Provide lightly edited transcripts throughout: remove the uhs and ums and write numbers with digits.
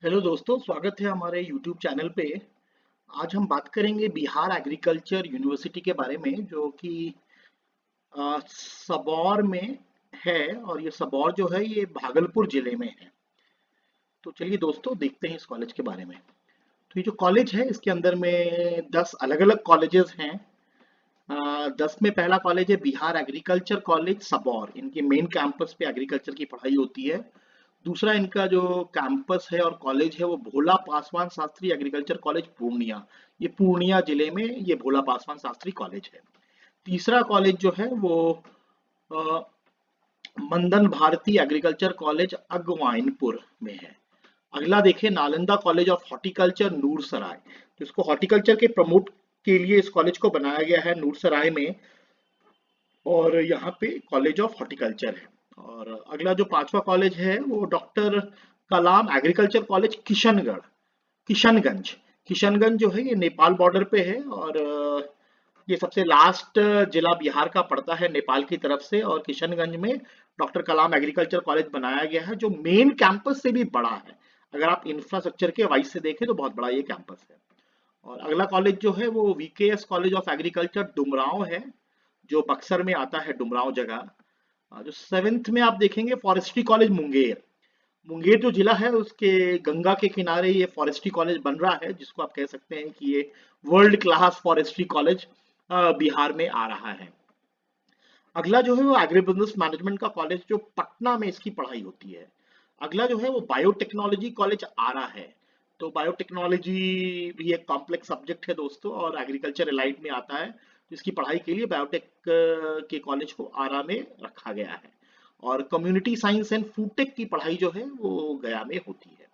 Hello दोस्तों, स्वागत है हमारे YouTube चैनल पे। आज हम बात करेंगे बिहार एग्रीकल्चर यूनिवर्सिटी के बारे में, जो कि सबौर में है। और ये सबौर जो है ये भागलपुर जिले में है। तो चलिए दोस्तों, देखते हैं इस कॉलेज के बारे में। तो ये जो कॉलेज है इसके अंदर में 10 अलग अलग कॉलेजेस हैं। 10 में पहला कॉलेज है बिहार एग्रीकल्चर कॉलेज सबौर। इनके मेन कैंपस पे एग्रीकल्चर की पढ़ाई होती है। दूसरा इनका जो कैंपस है और कॉलेज है वो भोला पासवान शास्त्री एग्रीकल्चर कॉलेज पूर्णिया। ये पूर्णिया जिले में ये भोला पासवान शास्त्री कॉलेज है। तीसरा कॉलेज जो है वो अ, मंदन भारती एग्रीकल्चर कॉलेज अगवाइनपुर में है। अगला देखिए, Nalanda college of horticulture Noorsarai. जिसको हॉर्टिकल्चर के प्रमोट के लिए इस कॉलेज को बनाया गया है नूरसराय में। और यहाँ पे कॉलेज ऑफ हॉर्टिकल्चर है। और अगला जो पांचवा कॉलेज है वो डॉक्टर कलाम एग्रीकल्चर कॉलेज किशनगंज। किशनगंज जो है ये नेपाल बॉर्डर पे है। और ये सबसे लास्ट जिला बिहार का पड़ता है नेपाल की तरफ से। और किशनगंज में डॉक्टर कलाम एग्रीकल्चर कॉलेज बनाया गया है, जो मेन कैंपस से भी बड़ा है। अगर आप इंफ्रास्ट्रक्चर के वाइज से देखें तो बहुत बड़ा ये कैंपस है। और अगला कॉलेज जो है वो VKS college of agriculture Dumraon है, जो बक्सर में आता है, डुमरांव जगह। जो सेवेंथ में आप देखेंगे फॉरेस्ट्री कॉलेज मुंगेर। मुंगेर जो जिला है उसके गंगा के किनारे ये फॉरेस्ट्री कॉलेज बन रहा है, जिसको आप कह सकते हैं कि ये world class forestry college Bihar में आ रहा है। अगला जो है वो एग्री बिजनेस मैनेजमेंट का कॉलेज, जो पटना में इसकी पढ़ाई होती है। अगला जो है वो बायोटेक्नोलॉजी कॉलेज आरा है। तो बायोटेक्नोलॉजी भी एक कॉम्प्लेक्स सब्जेक्ट है दोस्तों, और एग्रीकल्चर एलाइड में आता है। जिसकी पढ़ाई के लिए बायोटेक के कॉलेज को आरा में रखा गया है। और community science and food tech की पढ़ाई जो है वो गया में होती है।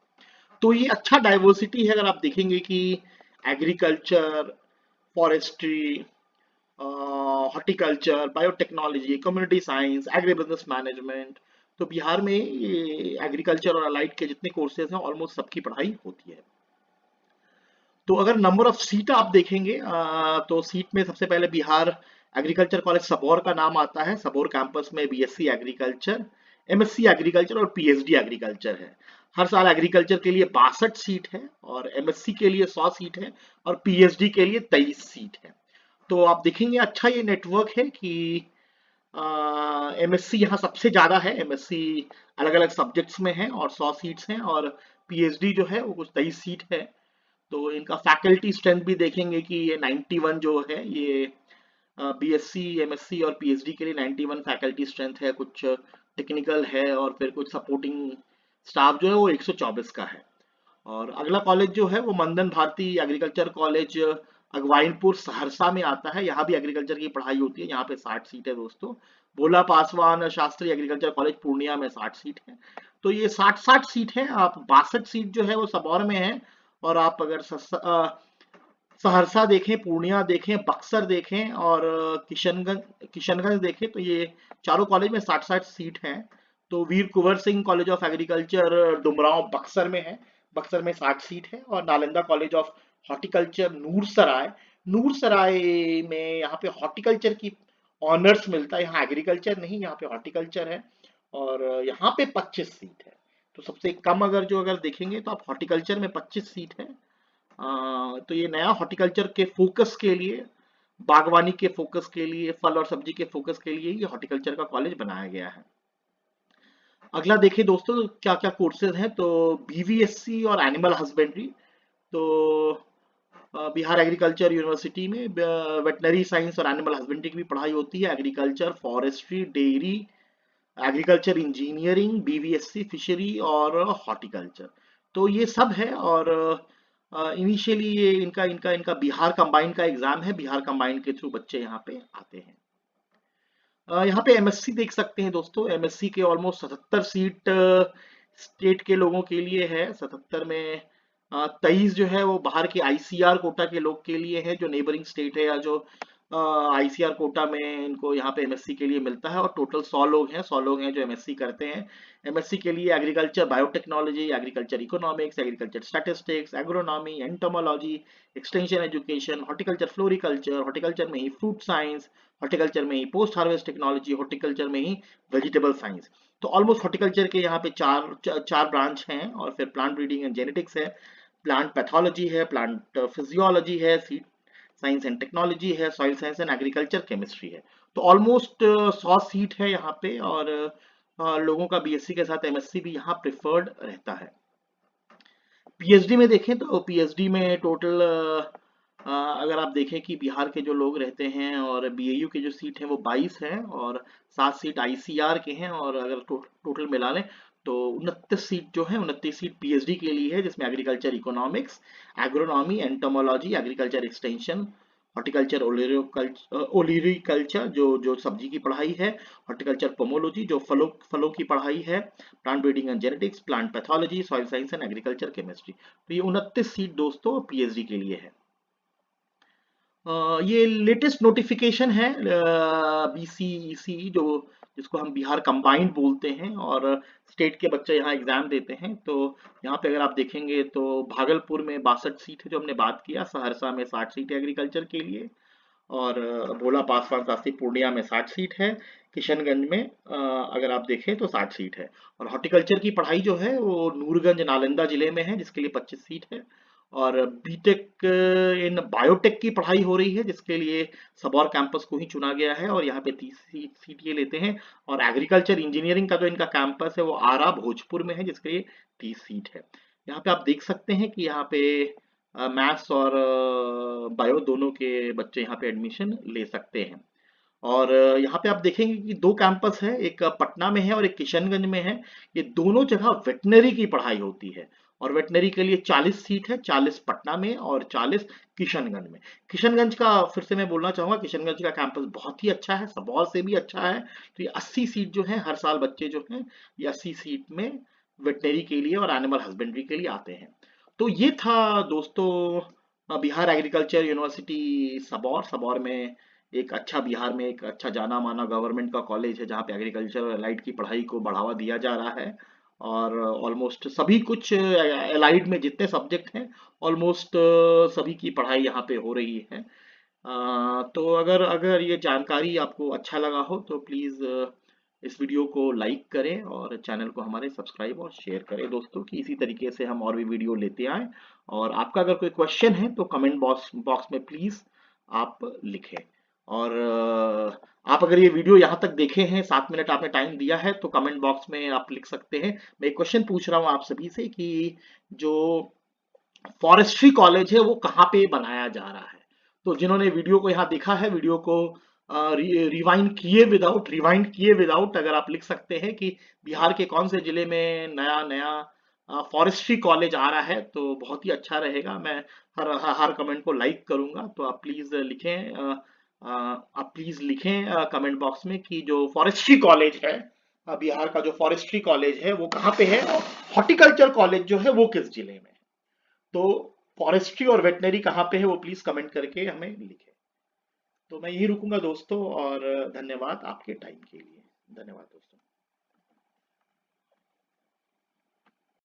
तो ये अच्छा डाइवर्सिटी है। अगर आप देखेंगे कि agriculture, forestry, horticulture, biotechnology, community science, agri business management, तो बिहार में ये एग्रीकल्चर और अलाइड के जितने कोर्सेज हैं ऑलमोस्ट सबकी पढ़ाई होती है। तो अगर नंबर ऑफ सीट आप देखेंगे तो सीट में सबसे पहले बिहार एग्रीकल्चर कॉलेज सबौर का नाम आता है। सबौर कैंपस में बीएससी एग्रीकल्चर, एमएससी एग्रीकल्चर और पीएचडी एग्रीकल्चर है। हर साल एग्रीकल्चर के लिए 62 सीट है, और एमएससी के लिए 100 सीट है, और पीएचडी के लिए 23 सीट है। तो आप देखेंगे अच्छा ये नेटवर्क है कि एमएससी यहाँ सबसे ज्यादा है। एमएससी अलग अलग सब्जेक्ट्स में है और 100 सीट्स हैं। और पीएचडी जो है वो कुछ 23 सीट है। तो इनका फैकल्टी स्ट्रेंथ भी देखेंगे कि ये 91 जो है, ये बीएससी, एमएससी और पीएचडी के लिए 91 फैकल्टी स्ट्रेंथ है। कुछ टेक्निकल है और फिर कुछ सपोर्टिंग स्टाफ जो है वो 124 का है। और अगला कॉलेज जो है वो मंदन भारती एग्रीकल्चर कॉलेज अगवाइनपुर सहरसा में आता है। यहाँ भी एग्रीकल्चर की पढ़ाई होती है। यहाँ पे 60 सीट है दोस्तों। भोला पासवान शास्त्री एग्रीकल्चर कॉलेज पूर्णिया में 60 सीट है। तो ये 60 सीट है। आप 62 सीट जो है वो सबौर में है। और आप अगर सहरसा देखें, पूर्णिया देखें, बक्सर देखें और किशनगंज देखें, तो ये चारों कॉलेज में 60-60 सीट हैं। तो Veer Kunwar Singh college of agriculture Dumraon Buxar में है। बक्सर में 60 सीट है। और Nalanda college of horticulture Noorsarai, Noorsarai में यहाँ पे हॉर्टिकल्चर की ऑनर्स मिलता है। यहाँ एग्रीकल्चर नहीं, यहाँ पे हॉर्टिकल्चर है। और यहाँ पे 25 सीट है। तो सबसे कम अगर देखेंगे तो आप हॉर्टिकल्चर में 25 सीट है। तो ये नया हॉर्टिकल्चर के फोकस के लिए, बागवानी के फोकस के लिए, फल और सब्जी के फोकस के लिए ये हॉर्टिकल्चर का कॉलेज बनाया गया है। अगला देखिए दोस्तों क्या क्या कोर्सेज हैं। तो बीवीएससी और एनिमल हस्बेंड्री। तो बिहार एग्रीकल्चर यूनिवर्सिटी में वेटनरी साइंस और एनिमल हस्बेंड्री की भी पढ़ाई होती है। Agriculture, forestry, dairy, agriculture engineering, BVSc fishery और हॉर्टिकल्चर, तो ये सब है। और इनिशियली ये इनका इनका इनका बिहार कंबाइंड का एग्जाम है। बिहार कंबाइंड के थ्रू बच्चे यहाँ पे आते हैं। यहाँ पे एमएससी देख सकते हैं दोस्तों। एमएससी के ऑलमोस्ट 77 सीट स्टेट के लोगों के लिए है। 77 में 23 जो है वो बाहर के आईसीआर कोटा के लोग के लिए है, जो नेबरिंग स्टेट है या जो आईसीआर कोटा में इनको यहाँ पे एमएससी के लिए मिलता है और टोटल 100 लोग हैं जो एमएससी करते हैं। एमएससी के लिए agriculture biotechnology, agriculture economics, agriculture statistics, agronomy, entomology, extension education, horticulture floriculture, horticulture में ही फ्रूट साइंस, हॉर्टिकल्चर में ही पोस्ट हार्वेस्ट टेक्नोलॉजी, हॉर्टिकल्चर में ही वेजिटेबल साइंस। तो ऑलमोस्ट हॉर्टिकल्चर के यहाँ पे चार ब्रांच हैं और फिर प्लांट ब्रीडिंग एंड जेनेटिक्स है, प्लांट पैथोलॉजी है, प्लांट फिजियोलॉजी है, सीड साइंस एंड टेक्नोलॉजी है, soil science and agriculture chemistry है। तो ऑलमोस्ट 100 सीट है यहाँ पे और लोगों का बीएससी के साथ एमएससी भी यहाँ प्रिफर्ड रहता है। पीएचडी में देखें तो पीएचडी में टोटल अगर आप देखें कि बिहार के जो लोग रहते हैं और बीएयू के जो सीट हैं वो 22 हैं और 7 सीट आईसीआर के हैं और अगर टोटल मिला लें तो 29 सीट जो है 29 सीट पीएचडी के लिए है, जिसमें agriculture economics, agronomy, entomology, agriculture extension, horticulture olericulture जो जो सब्जी की पढ़ाई है, हॉर्टिकल्चर पोमोलॉजी जो फलों फलों की पढ़ाई है, plant breeding and genetics, plant pathology, soil science and agriculture chemistry. तो ये 29 सीट दोस्तों पीएचडी के लिए है। ये लेटेस्ट नोटिफिकेशन है बीसीईसी जो जिसको हम बिहार कंबाइंड बोलते हैं और स्टेट के बच्चे यहाँ एग्जाम देते हैं। तो यहाँ पे अगर आप देखेंगे तो भागलपुर में 62 सीट है जो हमने बात किया, सहरसा में 60 सीट है एग्रीकल्चर के लिए और भोला पासवान शासी पूर्णिया में 60 सीट है, किशनगंज में अगर आप देखें तो 60 सीट है और हॉर्टिकल्चर की पढ़ाई जो है वो नूरगंज नालंदा जिले में है जिसके लिए 25 सीट है और बीटेक इन बायोटेक की पढ़ाई हो रही है जिसके लिए सबौर कैंपस को ही चुना गया है और यहाँ पे 30 सीट ये लेते हैं और एग्रीकल्चर इंजीनियरिंग का जो इनका कैंपस है वो आरा भोजपुर में है जिसके लिए 30 सीट है। यहाँ पे आप देख सकते हैं कि यहाँ पे मैथ्स और बायो दोनों के बच्चे यहाँ पे एडमिशन ले सकते हैं और यहाँ पे आप देखेंगे कि दो कैंपस है, एक पटना में है और एक किशनगंज में है। ये दोनों जगह वेटनरी की पढ़ाई होती है और वेटनरी के लिए 40 सीट है, 40 पटना में और 40 किशनगंज में। किशनगंज का फिर से मैं बोलना चाहूंगा, किशनगंज का कैंपस बहुत ही अच्छा है, सबौर से भी अच्छा है। तो ये 80 सीट जो है हर साल बच्चे जो हैं ये 80 सीट में वेटनरी के लिए और एनिमल हस्बेंड्री के लिए आते हैं। तो ये था दोस्तों बिहार एग्रीकल्चर यूनिवर्सिटी सबौर। सबौर में एक अच्छा बिहार में एक अच्छा जाना माना गवर्नमेंट का कॉलेज है जहाँ पे एग्रीकल्चर और एलाइड की पढ़ाई को बढ़ावा दिया जा रहा है और ऑलमोस्ट सभी कुछ एलाइड में जितने सब्जेक्ट हैं ऑलमोस्ट सभी की पढ़ाई यहाँ पे हो रही है। तो अगर अगर ये जानकारी आपको अच्छा लगा हो तो प्लीज़ इस वीडियो को लाइक करें और चैनल को हमारे सब्सक्राइब और शेयर करें दोस्तों कि इसी तरीके से हम और भी वीडियो लेते आएँ। और आपका अगर कोई क्वेश्चन है तो कमेंट बॉक्स में प्लीज़ आप लिखें और आप अगर ये वीडियो यहाँ तक देखे हैं, 7 मिनट आपने टाइम दिया है तो कमेंट बॉक्स में आप लिख सकते हैं। मैं एक क्वेश्चन पूछ रहा हूँ आप सभी से कि जो फॉरेस्ट्री कॉलेज है वो कहाँ पे बनाया जा रहा है। तो जिन्होंने वीडियो को यहाँ देखा है, वीडियो को रिवाइंड किए विदाउट अगर आप लिख सकते हैं कि बिहार के कौन से जिले में नया नया फॉरेस्ट्री कॉलेज आ रहा है तो बहुत ही अच्छा रहेगा। मैं हर कमेंट को लाइक करूंगा तो आप प्लीज लिखें कमेंट बॉक्स में कि जो फॉरेस्ट्री कॉलेज है बिहार का जो फॉरेस्ट्री कॉलेज है वो कहाँ पे है और हॉर्टिकल्चर कॉलेज जो है वो किस जिले में है। तो फॉरेस्ट्री और वेटनरी कहाँ पे है वो प्लीज कमेंट करके हमें लिखें। तो मैं यही रुकूंगा दोस्तों और धन्यवाद आपके टाइम के लिए। धन्यवाद दोस्तों।